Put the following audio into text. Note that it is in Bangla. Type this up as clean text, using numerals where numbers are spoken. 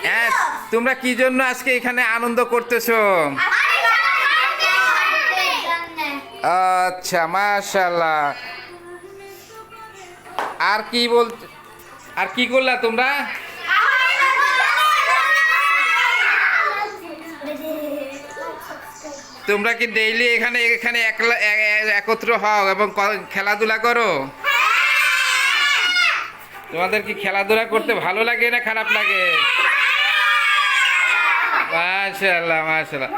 হ্যাঁ, তোমরা কি জন্য আজকে এখানে আনন্দ করতেছো? আচ্ছা, মাশাআল্লাহ। আর কি আর কি করলা তোমরা? তোমরা কি ডেইলি এখানে এখানে একত্র হও এবং খেলাধুলা করো? তোমাদের কি খেলাধুলা করতে ভালো লাগে না খারাপ লাগে? মাশাআল্লাহ, মাশাআল্লাহ।